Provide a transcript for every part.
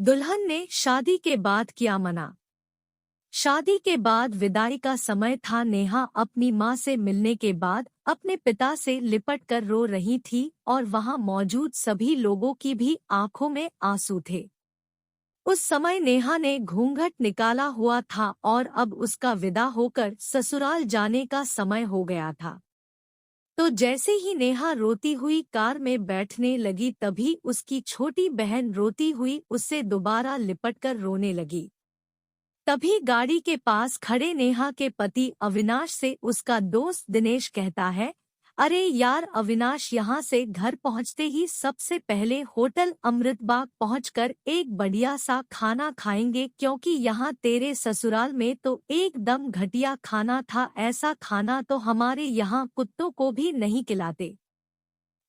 दुल्हन ने शादी के बाद किया मना। शादी के बाद विदाई का समय था। नेहा अपनी माँ से मिलने के बाद अपने पिता से लिपट कर रो रही थी और वहां मौजूद सभी लोगों की भी आंखों में आंसू थे। उस समय नेहा ने घूंघट निकाला हुआ था और अब उसका विदा होकर ससुराल जाने का समय हो गया था। तो जैसे ही नेहा रोती हुई कार में बैठने लगी तभी उसकी छोटी बहन रोती हुई उससे दोबारा लिपटकर रोने लगी। तभी गाड़ी के पास खड़े नेहा के पति अविनाश से उसका दोस्त दिनेश कहता है, अरे यार अविनाश, यहाँ से घर पहुँचते ही सबसे पहले होटल अमृतबाग पहुँचकर एक बढ़िया सा खाना खाएंगे, क्योंकि यहाँ तेरे ससुराल में तो एकदम घटिया खाना था। ऐसा खाना तो हमारे यहाँ कुत्तों को भी नहीं खिलाते।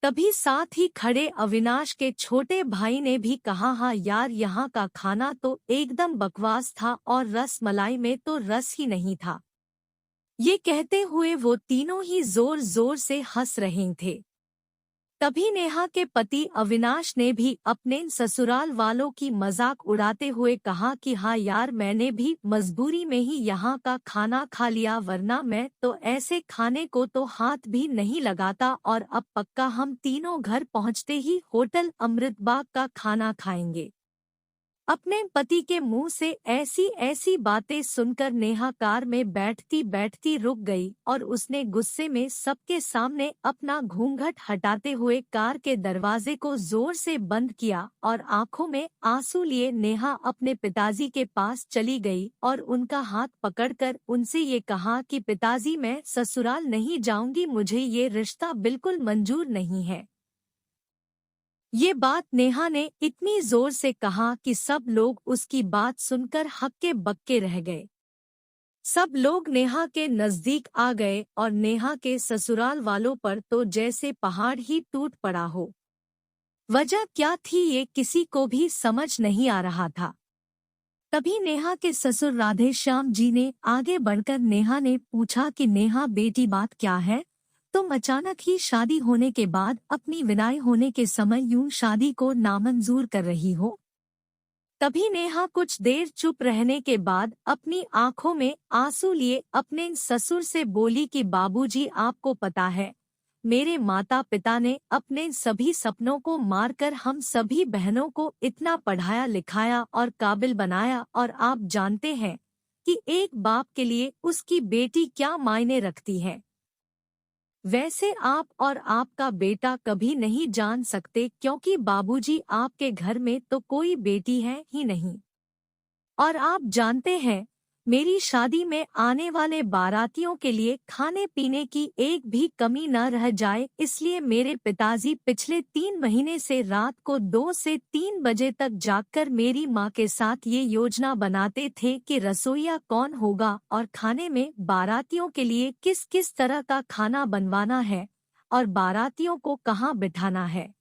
तभी साथ ही खड़े अविनाश के छोटे भाई ने भी कहा, हाँ यार, यहाँ का खाना तो एकदम बकवास था और रस मलाई में तो रस ही नहीं था। ये कहते हुए वो तीनों ही जोर जोर से हंस रहे थे। तभी नेहा के पति अविनाश ने भी अपने ससुराल वालों की मजाक उड़ाते हुए कहा कि हाँ यार, मैंने भी मजबूरी में ही यहाँ का खाना खा लिया, वरना मैं तो ऐसे खाने को तो हाथ भी नहीं लगाता। और अब पक्का हम तीनों घर पहुँचते ही होटल अमृतबाग का खाना खाएंगे। अपने पति के मुंह से ऐसी ऐसी बातें सुनकर नेहा कार में बैठती बैठती रुक गई और उसने गुस्से में सबके सामने अपना घूंघट हटाते हुए कार के दरवाजे को जोर से बंद किया और आंखों में आंसू लिए नेहा अपने पिताजी के पास चली गई और उनका हाथ पकड़कर उनसे ये कहा कि पिताजी, मैं ससुराल नहीं जाऊंगी, मुझे ये रिश्ता बिल्कुल मंजूर नहीं है। ये बात नेहा ने इतनी जोर से कहा कि सब लोग उसकी बात सुनकर हक्के बक्के रह गए। सब लोग नेहा के नजदीक आ गए और नेहा के ससुराल वालों पर तो जैसे पहाड़ ही टूट पड़ा हो। वजह क्या थी ये किसी को भी समझ नहीं आ रहा था। तभी नेहा के ससुर राधेश्याम जी ने आगे बढ़कर नेहा ने पूछा कि नेहा बेटी, बात क्या है? तुम अचानक ही शादी होने के बाद अपनी विदाई होने के समय यूं शादी को नामंजूर कर रही हो? तभी नेहा कुछ देर चुप रहने के बाद अपनी आंखों में आंसू लिए अपने ससुर से बोली कि बाबूजी, आपको पता है, मेरे माता पिता ने अपने सभी सपनों को मारकर हम सभी बहनों को इतना पढ़ाया लिखाया और काबिल बनाया, और आप जानते हैं कि एक बाप के लिए उसकी बेटी क्या मायने रखती है। वैसे आप और आपका बेटा कभी नहीं जान सकते, क्योंकि बाबूजी, आपके घर में तो कोई बेटी है ही नहीं। और आप जानते हैं, मेरी शादी में आने वाले बारातियों के लिए खाने पीने की एक भी कमी न रह जाए, इसलिए मेरे पिताजी पिछले 3 महीने से रात को 2 से 3 बजे तक जागकर मेरी माँ के साथ ये योजना बनाते थे कि रसोइया कौन होगा और खाने में बारातियों के लिए किस किस तरह का खाना बनवाना है और बारातियों को कहाँ बिठाना है,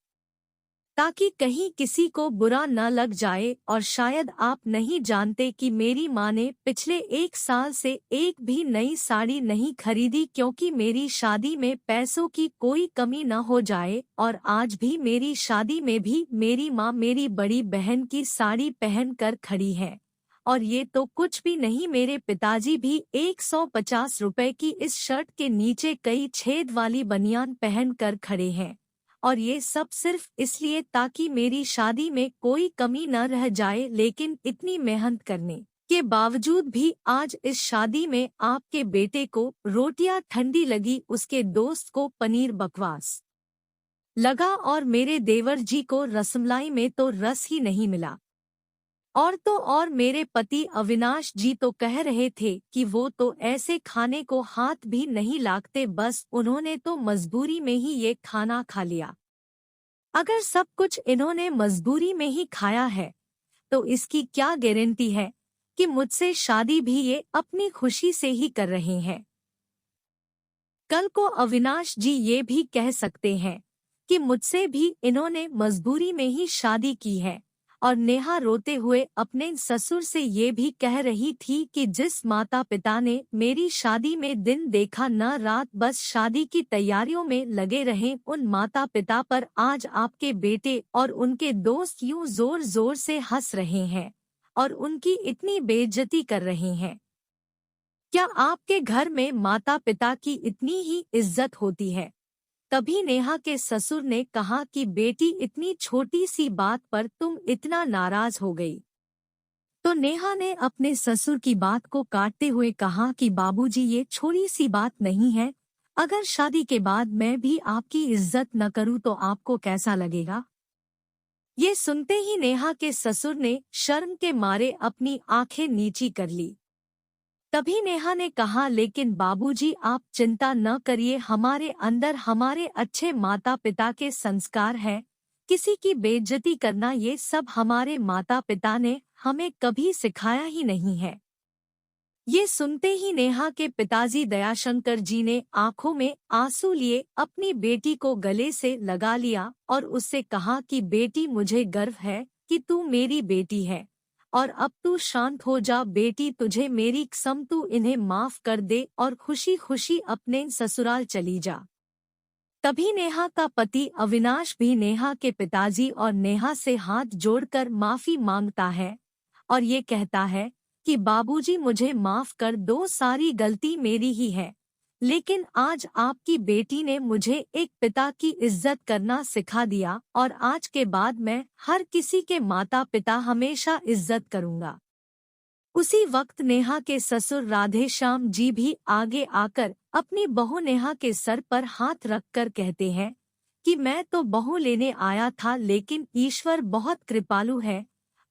ताकि कहीं किसी को बुरा न लग जाए। और शायद आप नहीं जानते कि मेरी माँ ने पिछले 1 साल से एक भी नई साड़ी नहीं खरीदी, क्योंकि मेरी शादी में पैसों की कोई कमी न हो जाए। और आज भी मेरी शादी में भी मेरी माँ मेरी बड़ी बहन की साड़ी पहन कर खड़ी है। और ये तो कुछ भी नहीं, मेरे पिताजी भी 150 रुपए की इस शर्ट के नीचे कई छेद वाली बनियान पहन कर खड़े हैं। और ये सब सिर्फ इसलिए ताकि मेरी शादी में कोई कमी न रह जाए। लेकिन इतनी मेहनत करने के बावजूद भी आज इस शादी में आपके बेटे को रोटियां ठंडी लगी, उसके दोस्त को पनीर बकवास लगा और मेरे देवर जी को रसमलाई में तो रस ही नहीं मिला। और तो और मेरे पति अविनाश जी तो कह रहे थे कि वो तो ऐसे खाने को हाथ भी नहीं लागते, बस उन्होंने तो मजबूरी में ही ये खाना खा लिया। अगर सब कुछ इन्होंने मजबूरी में ही खाया है तो इसकी क्या गारंटी है कि मुझसे शादी भी ये अपनी खुशी से ही कर रहे हैं। कल को अविनाश जी ये भी कह सकते हैं कि मुझसे भी इन्होंने मजबूरी में ही शादी की है, और नेहा रोते हुए अपने ससुर से ये भी कह रही थी कि जिस माता पिता ने मेरी शादी में दिन देखा न रात बस शादी की तैयारियों में लगे रहे, उन माता पिता पर आज आपके बेटे और उनके दोस्त यूं जोर जोर से हंस रहे हैं और उनकी इतनी बेइज्जती कर रहे हैं। क्या आपके घर में माता पिता की इतनी ही इज्जत होती है? तभी नेहा के ससुर ने कहा कि बेटी, इतनी छोटी सी बात पर तुम इतना नाराज हो गई। तो नेहा ने अपने ससुर की बात को काटते हुए कहा कि बाबूजी, ये छोटी सी बात नहीं है। अगर शादी के बाद मैं भी आपकी इज्जत न करूं तो आपको कैसा लगेगा? ये सुनते ही नेहा के ससुर ने शर्म के मारे अपनी आंखें नीची कर ली। तभी नेहा ने कहा, लेकिन बाबूजी आप चिंता न करिए, हमारे अंदर हमारे अच्छे माता पिता के संस्कार हैं। किसी की बेइज्जती करना ये सब हमारे माता पिता ने हमें कभी सिखाया ही नहीं है। ये सुनते ही नेहा के पिताजी दयाशंकर जी ने आंखों में आंसू लिए अपनी बेटी को गले से लगा लिया और उससे कहा कि बेटी, मुझे गर्व है कि तू मेरी बेटी है और अब तू शांत हो जा बेटी, तुझे मेरी कसम, तू इन्हें माफ कर दे और खुशी खुशी अपने ससुराल चली जा। तभी नेहा का पति अविनाश भी नेहा के पिताजी और नेहा से हाथ जोड़कर माफी मांगता है और ये कहता है कि बाबूजी, मुझे माफ कर दो, सारी गलती मेरी ही है, लेकिन आज आपकी बेटी ने मुझे एक पिता की इज्जत करना सिखा दिया और आज के बाद मैं हर किसी के माता पिता हमेशा इज्जत करूंगा। उसी वक्त नेहा के ससुर राधेश्याम जी भी आगे आकर अपनी बहू नेहा के सर पर हाथ रखकर कहते हैं कि मैं तो बहू लेने आया था, लेकिन ईश्वर बहुत कृपालु है,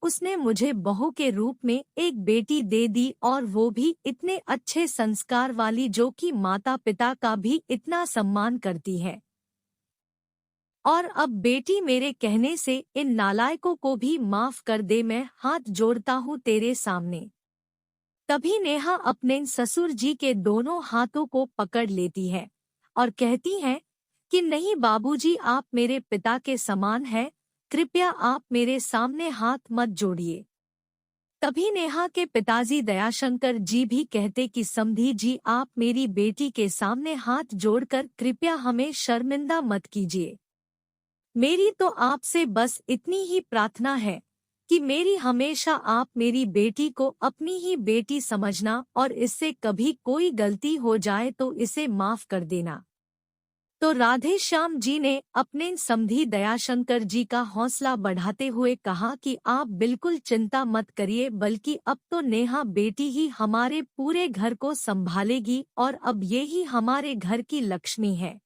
उसने मुझे बहू के रूप में एक बेटी दे दी और वो भी इतने अच्छे संस्कार वाली, जो कि माता पिता का भी इतना सम्मान करती है। और अब बेटी, मेरे कहने से इन नालायकों को भी माफ कर दे, मैं हाथ जोड़ता हूँ तेरे सामने। तभी नेहा अपने ससुर जी के दोनों हाथों को पकड़ लेती है और कहती है कि नहीं बाबूजी, आप मेरे पिता के समान हैं, कृपया आप मेरे सामने हाथ मत जोड़िए। तभी नेहा के पिताजी दयाशंकर जी भी कहते कि समधी जी, आप मेरी बेटी के सामने हाथ जोड़कर कृपया हमें शर्मिंदा मत कीजिए। मेरी तो आपसे बस इतनी ही प्रार्थना है कि मेरी हमेशा आप मेरी बेटी को अपनी ही बेटी समझना और इससे कभी कोई गलती हो जाए तो इसे माफ कर देना। तो राधेश्याम जी ने अपने समधी दयाशंकर जी का हौसला बढ़ाते हुए कहा कि आप बिल्कुल चिंता मत करिए, बल्कि अब तो नेहा बेटी ही हमारे पूरे घर को संभालेगी और अब ये ही हमारे घर की लक्ष्मी है।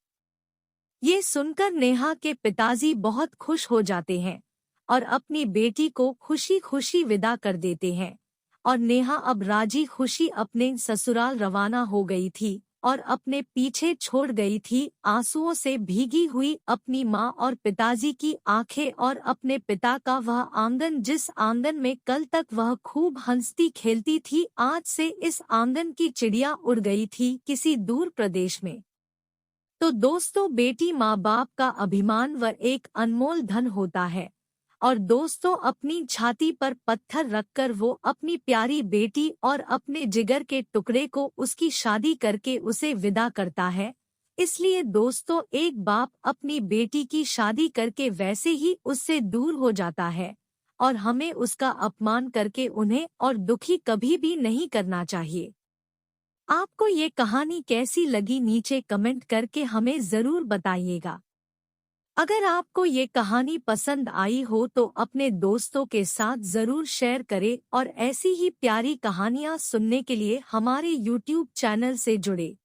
ये सुनकर नेहा के पिताजी बहुत खुश हो जाते हैं और अपनी बेटी को खुशी खुशी विदा कर देते हैं और नेहा अब राजी खुशी अपने ससुराल रवाना हो गई थी और अपने पीछे छोड़ गई थी आंसुओं से भीगी हुई अपनी माँ और पिताजी की आंखें और अपने पिता का वह आंगन, जिस आंगन में कल तक वह खूब हंसती खेलती थी, आज से इस आंगन की चिड़िया उड़ गई थी किसी दूर प्रदेश में। तो दोस्तों, बेटी माँ बाप का अभिमान व एक अनमोल धन होता है और दोस्तों, अपनी छाती पर पत्थर रखकर वो अपनी प्यारी बेटी और अपने जिगर के टुकड़े को उसकी शादी करके उसे विदा करता है। इसलिए दोस्तों, एक बाप अपनी बेटी की शादी करके वैसे ही उससे दूर हो जाता है और हमें उसका अपमान करके उन्हें और दुखी कभी भी नहीं करना चाहिए। आपको ये कहानी कैसी लगी, नीचे कमेंट करके हमें जरूर बताइएगा। अगर आपको ये कहानी पसंद आई हो तो अपने दोस्तों के साथ जरूर शेयर करें और ऐसी ही प्यारी कहानियाँ सुनने के लिए हमारे YouTube चैनल से जुड़े।